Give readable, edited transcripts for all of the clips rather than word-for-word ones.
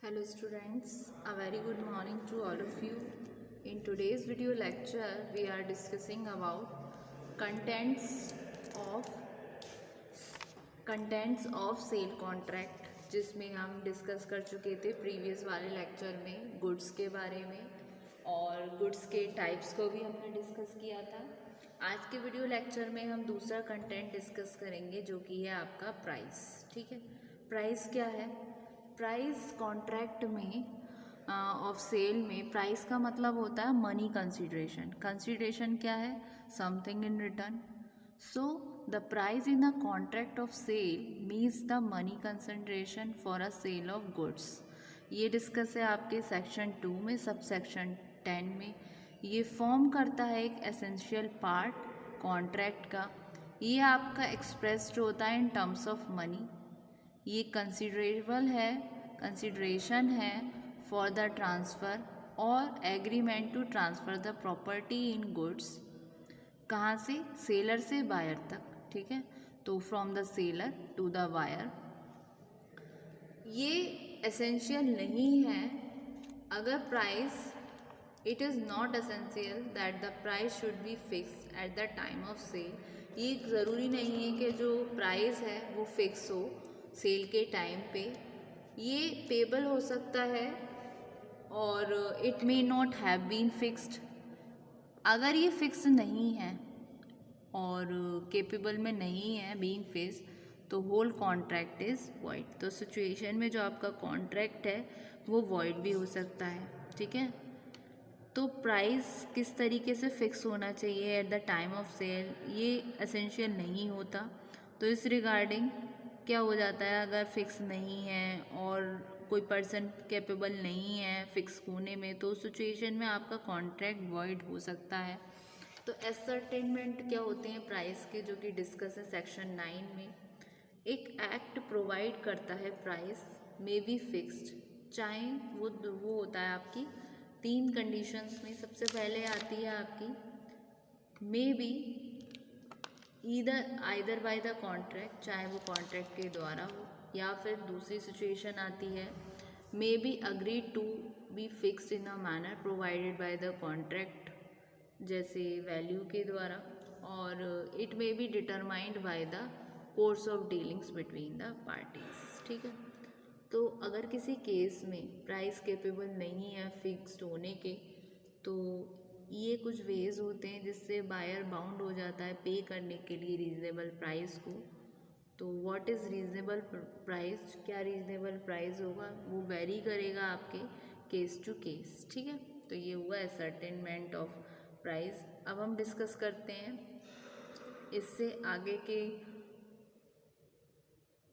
Hello students, a very good morning to all of you. In today's video lecture, we are discussing about contents of contents of sale contract, जिसमें हम discuss कर चुके थे previous वाले lecture में goods के बारे में और गुड्स के टाइप्स को भी हमने डिस्कस किया था। आज के वीडियो लेक्चर में हम दूसरा कंटेंट डिस्कस करेंगे जो कि है आपका प्राइस। ठीक है, प्राइस क्या है? प्राइस कॉन्ट्रैक्ट में ऑफ सेल में प्राइस का मतलब होता है मनी कंसिडरेशन। कंसिडरेशन क्या है? Something in return. So the price in a contract of sale means the money consideration for a sale of goods। ये डिस्कस है आपके सेक्शन 2 में, सब सेक्शन 10 में। ये फॉर्म करता है एक एसेंशियल पार्ट कॉन्ट्रैक्ट का। ये आपका एक्सप्रेस्ड होता है इन टर्म्स ऑफ मनी। ये कंसिडरेबल है, कंसिडरेशन है फॉर द ट्रांसफ़र और agreement to transfer the property in goods. कहाँ से? सेलर से बायर तक। ठीक है, तो from the seller to the buyer. ये एसेंशियल नहीं है अगर price, it is not essential that the price should be fix at the time of sale. ये ज़रूरी नहीं है कि जो प्राइस है वो फिक्स हो सेल के टाइम पे। ये पेबल हो सकता है और it may not have been fixed. अगर ये फिक्स नहीं है और केपेबल में नहीं है बीइंग फिक्स, तो होल कॉन्ट्रैक्ट इज़ वॉइड। तो सिचुएशन में जो आपका कॉन्ट्रैक्ट है वो वॉइड भी हो सकता है। ठीक है, तो प्राइस किस तरीके से फिक्स होना चाहिए at the time of sale, ये एसेंशियल नहीं होता। तो इस रिगार्डिंग क्या हो जाता है, अगर फिक्स नहीं है और कोई पर्सन कैपेबल नहीं है फिक्स होने में, तो सिचुएशन में आपका कॉन्ट्रैक्ट वॉइड हो सकता है। तो एसर्टेनमेंट क्या होते हैं प्राइस के, जो कि डिस्कस है सेक्शन 9 में। एक एक्ट प्रोवाइड करता है प्राइस मे बी फिक्स्ड, चाहे वो होता है आपकी 3 कंडीशंस में। सबसे पहले आती है आपकी may be either bye the contract, चाहे वो कॉन्ट्रैक्ट के द्वारा हो, या फिर दूसरी सिचुएशन आती है may be agreed to be fixed in a manner provided by the contract, जैसे वैल्यू के द्वारा, और it may be determined by the course of dealings between the parties. ठीक है, तो अगर किसी केस में प्राइस कैपेबल नहीं है फिक्स्ड होने के, तो ये कुछ वेज होते हैं जिससे बायर बाउंड हो जाता है पे करने के लिए रीज़नेबल प्राइस को। तो व्हाट इज़ रीज़नेबल प्राइस, क्या रीज़नेबल प्राइस होगा, वो वेरी करेगा आपके केस टू केस। ठीक है, तो ये हुआ एसर्टेनमेंट ऑफ प्राइस। अब हम डिस्कस करते हैं इससे आगे के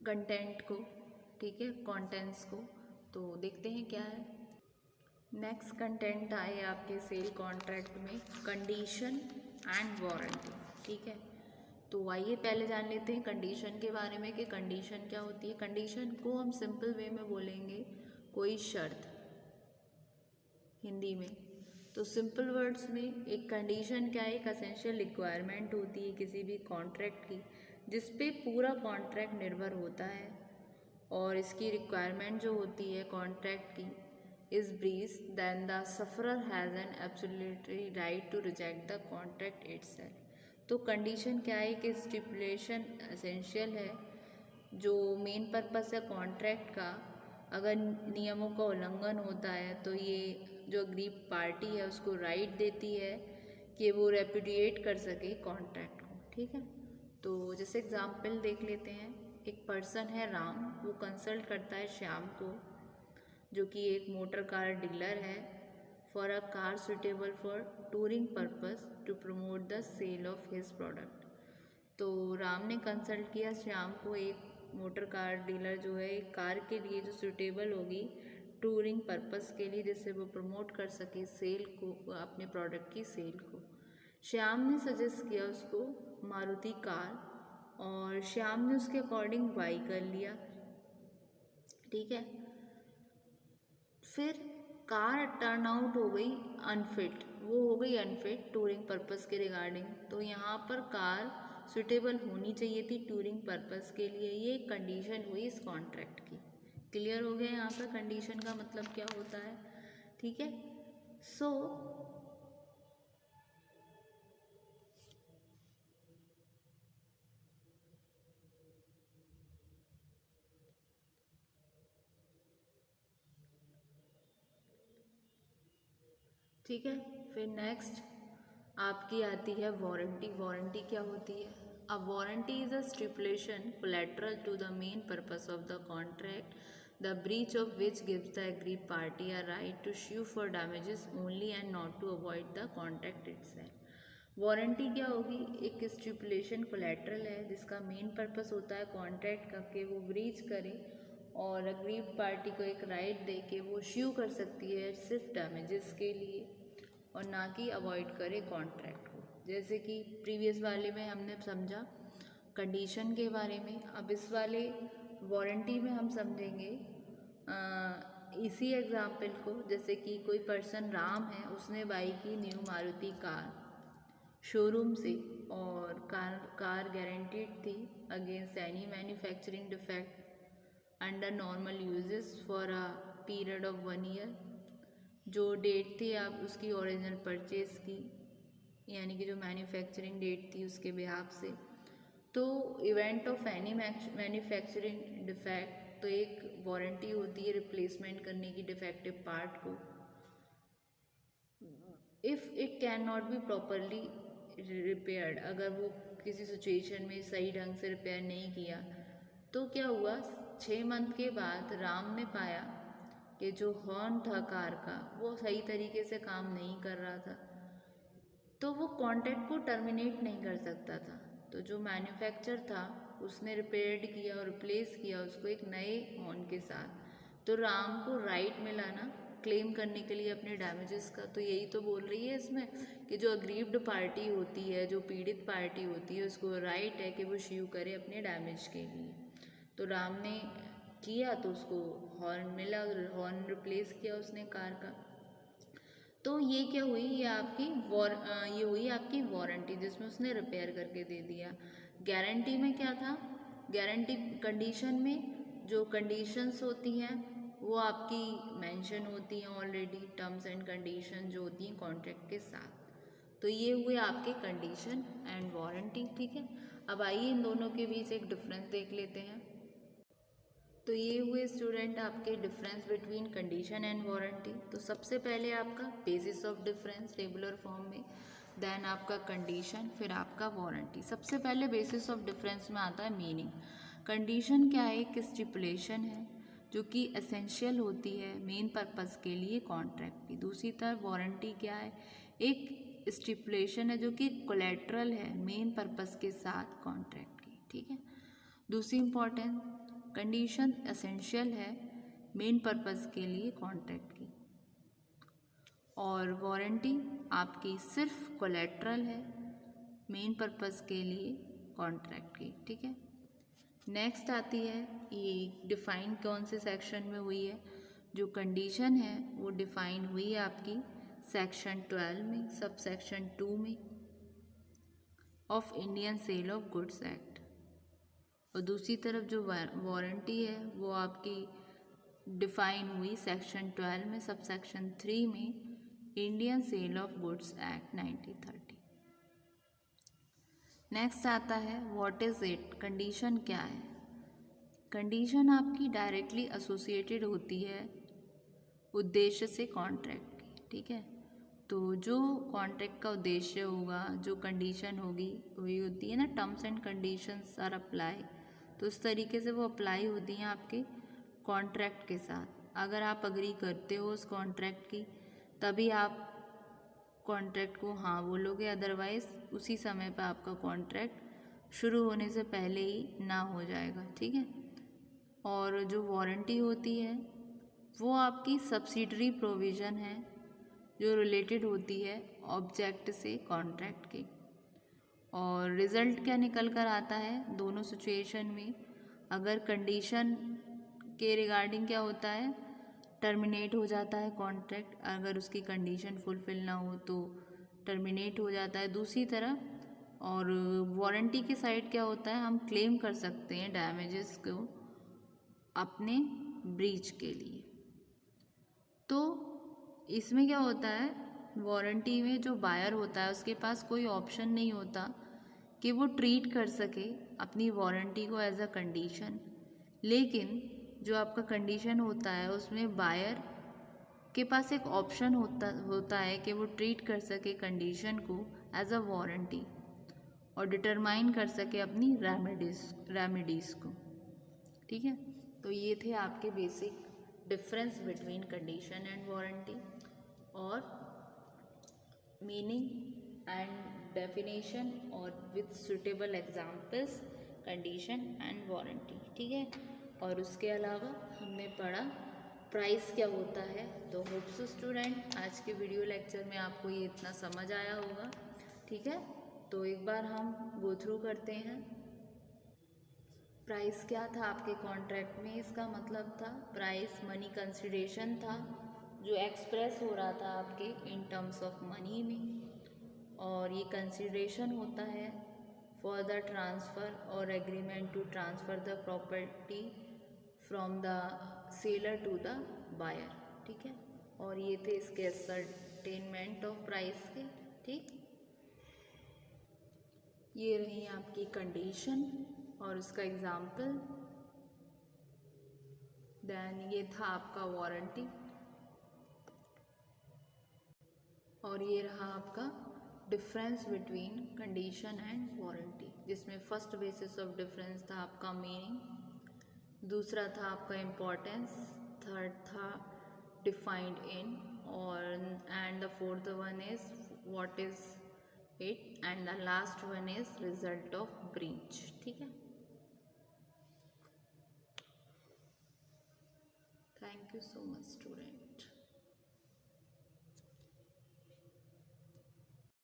कंटेंट को। ठीक है, कंटेंट्स को तो देखते हैं क्या है। नेक्स्ट कंटेंट आए आपके सेल कॉन्ट्रैक्ट में कंडीशन एंड वारंटी। ठीक है, तो आइए पहले जान लेते हैं कंडीशन के बारे में कि कंडीशन क्या होती है। कंडीशन को हम सिंपल वे में बोलेंगे कोई शर्त हिंदी में। तो सिंपल वर्ड्स में एक कंडीशन क्या है, एक एसेंशियल रिक्वायरमेंट होती है किसी भी कॉन्ट्रैक्ट की, जिस पे पूरा कॉन्ट्रैक्ट निर्भर होता है। और इसकी रिक्वायरमेंट जो होती है कॉन्ट्रैक्ट की is breach then the sufferer has an absolutely right to reject the contract itself. तो कंडीशन क्या है कि स्टिपुलेशन एसेंशियल है, जो मेन पर्पस है कॉन्ट्रैक्ट का। अगर नियमों का उल्लंघन होता है तो ये जो अग्रीड पार्टी है उसको राइट देती है कि वो रेपुडिएट कर सके कॉन्ट्रैक्ट को। ठीक है, तो जैसे एग्जांपल देख लेते हैं। एक पर्सन है राम, वो कंसल्ट करता है श्याम को, जो कि एक मोटर कार डीलर है, for a car suitable for touring purpose to promote the sale of his product. तो राम ने कंसल्ट किया श्याम को, एक मोटर कार डीलर जो है एक कार के लिए जो सूटेबल होगी टूरिंग पर्पस के लिए, जिससे वो प्रमोट कर सके सेल को, अपने प्रोडक्ट की सेल को। श्याम ने सजेस्ट किया उसको मारुति कार, और श्याम ने उसके अकॉर्डिंग बाई कर लिया। ठीक है, फिर कार टर्न आउट हो गई अनफिट, वो हो गई अनफिट टूरिंग पर्पस के रिगार्डिंग। तो यहाँ पर कार सुटेबल होनी चाहिए थी टूरिंग पर्पस के लिए। ये कंडीशन हुई इस कॉन्ट्रैक्ट की क्लियर हो गया यहाँ पर कंडीशन का मतलब क्या होता है, ठीक है। सो ठीक है, फिर नेक्स्ट आपकी आती है वारंटी। वारंटी क्या होती है? A warranty is a stipulation collateral to the main purpose of the contract the breach of which gives the agreed party a right to sue for damages only and not to avoid the contract itself. Warranty क्या होगी? एक stipulation collateral है जिसका main purpose होता है contract का कि वो ब्रीच करे और अग्रीड पार्टी को एक राइट दे के वो श्यू कर सकती है सिर्फ डैमेजेस के लिए और ना कि अवॉइड करे कॉन्ट्रैक्ट को। जैसे कि प्रीवियस वाले में हमने समझा कंडीशन के बारे में, अब इस वाले वारंटी में हम समझेंगे इसी एग्जाम्पल को। जैसे कि कोई पर्सन राम है, उसने बाई की न्यू मारुति कार शोरूम से और कार गारंटीड थी against any manufacturing defect under normal uses for a period of 1 year. जो डेट थी आप उसकी ओरिजिनल परचेज की, यानी कि जो मैन्युफैक्चरिंग डेट थी उसके बिहाफ से। तो event of any manufacturing defect, तो एक वारंटी होती है रिप्लेसमेंट करने की डिफेक्टिव पार्ट को। If it can not be properly repaired, अगर वो किसी सिचुएशन में सही ढंग से रिपेयर नहीं किया तो क्या हुआ, 6 मंथ के बाद राम ने पाया कि जो हॉर्न था कार का वो सही तरीके से काम नहीं कर रहा था, तो वो कॉन्ट्रैक्ट को टर्मिनेट नहीं कर सकता था। तो जो मैन्युफैक्चर था उसने रिपेयर्ड किया और रिप्लेस किया उसको एक नए हॉर्न के साथ। तो राम को राइट मिला ना क्लेम करने के लिए अपने डैमेजेस का। तो यही तो बोल रही है इसमें कि जो अग्रीव्ड पार्टी होती है, जो पीड़ित पार्टी होती है, उसको राइट है कि वो श्यू करे अपने डैमेज के लिए। तो राम ने किया तो उसको हॉर्न मिला, हॉर्न रिप्लेस किया उसने कार का। तो ये क्या हुई, ये हुई आपकी वारंटी जिसमें उसने रिपेयर करके दे दिया। गारंटी में क्या था? गारंटी कंडीशन में जो कंडीशंस होती हैं वो आपकी मेंशन होती हैं ऑलरेडी, टर्म्स एंड कंडीशन जो होती हैं कॉन्ट्रैक्ट के साथ। तो ये हुए आपके कंडीशन एंड वारंटी, ठीक है। अब आइए इन दोनों के बीच एक डिफरेंस देख लेते हैं। तो ये हुए स्टूडेंट आपके difference between condition and warranty. तो सबसे पहले आपका basis of difference tabular form में, देन आपका कंडीशन, फिर आपका वारंटी। सबसे पहले बेसिस ऑफ डिफरेंस में आता है मीनिंग। कंडीशन क्या है? एक स्टिपुलेशन है जो कि एसेंशियल होती है मेन पर्पस के लिए कॉन्ट्रैक्ट की। दूसरी तरफ वारंटी क्या है? एक स्टिपुलेशन है जो कि कोलैटरल है मेन पर्पस के साथ कॉन्ट्रैक्ट की, ठीक है। दूसरी इंपॉर्टेंट, कंडीशन एसेंशियल है मेन पर्पस के लिए कॉन्ट्रैक्ट की, और वारंटी आपकी सिर्फ कोलैटरल है मेन पर्पस के लिए कॉन्ट्रैक्ट की, ठीक है। नेक्स्ट आती है, ये डिफाइन कौन से सेक्शन में हुई है? जो कंडीशन है वो डिफाइन हुई है आपकी सेक्शन 12 में, सब सेक्शन 2 में of Indian sale of goods act. और दूसरी तरफ जो वारंटी है वो आपकी डिफाइन हुई सेक्शन 12 में, सब सेक्शन 3 में Indian sale of goods act 1930। Next आता है व्हाट इज़ इट? कंडीशन क्या है? कंडीशन आपकी डायरेक्टली एसोसिएटेड होती है उद्देश्य से कॉन्ट्रैक्ट की, ठीक है। तो जो कॉन्ट्रैक्ट का उद्देश्य होगा, जो कंडीशन होगी वही होती है ना, terms and conditions are apply. तो इस तरीके से वो अप्लाई होती हैं आपके कॉन्ट्रैक्ट के साथ। अगर आप अग्री करते हो उस कॉन्ट्रैक्ट की तभी आप कॉन्ट्रैक्ट को हाँ बोलोगे, अदरवाइज उसी समय पर आपका कॉन्ट्रैक्ट शुरू होने से पहले ही ना हो जाएगा, ठीक है। और जो वारंटी होती है वो आपकी सब्सिडरी प्रोविज़न है जो रिलेटेड होती है ऑब्जेक्ट से कॉन्ट्रैक्ट के। और रिज़ल्ट क्या निकल कर आता है दोनों सिचुएशन में? अगर कंडीशन के रिगार्डिंग क्या होता है, टर्मिनेट हो जाता है कॉन्ट्रैक्ट, अगर उसकी कंडीशन फुलफिल ना हो तो टर्मिनेट हो जाता है दूसरी तरफ। और वारंटी की साइड क्या होता है, हम क्लेम कर सकते हैं डैमेजेस को अपने ब्रीच के लिए। तो इसमें क्या होता है, वारंटी में जो बायर होता है उसके पास कोई ऑप्शन नहीं होता कि वो ट्रीट कर सके अपनी वारंटी को एज अ कंडीशन, लेकिन जो आपका कंडीशन होता है उसमें बायर के पास एक ऑप्शन होता है कि वो ट्रीट कर सके कंडीशन को एज अ वारंटी और डिटरमाइन कर सके अपनी रेमेडीज़ को। ठीक है, तो ये थे आपके basic difference between condition and warranty और मीनिंग एंड डेफिनेशन और with suitable examples condition and warranty. ठीक है, और उसके अलावा हमने पढ़ा प्राइस क्या होता है। तो होप सो स्टूडेंट आज के वीडियो लेक्चर में आपको ये इतना समझ आया होगा। ठीक है, तो एक बार हम गो थ्रू करते हैं। प्राइस क्या था आपके कॉन्ट्रैक्ट में, इसका मतलब था प्राइस मनी कंसिडरेशन था जो एक्सप्रेस हो रहा था आपके इन टर्म्स ऑफ मनी में, और ये कंसिडरेशन होता है फॉर द ट्रांसफ़र और agreement to transfer the property from the seller to the buyer. ठीक है, और ये थे इसके असर्टेनमेंट ऑफ प्राइस के। ठीक, ये रही आपकी कंडीशन और उसका एग्जाम्पल। देन ये था आपका वारंटी और ये रहा आपका difference between condition and warranty, जिसमें फर्स्ट बेसिस ऑफ डिफरेंस था आपका मीनिंग, दूसरा था आपका इम्पोर्टेंस, थर्ड था डिफाइंड इन, और and the fourth one is what is it, and the last one is result of breach. ठीक है, thank you so much student.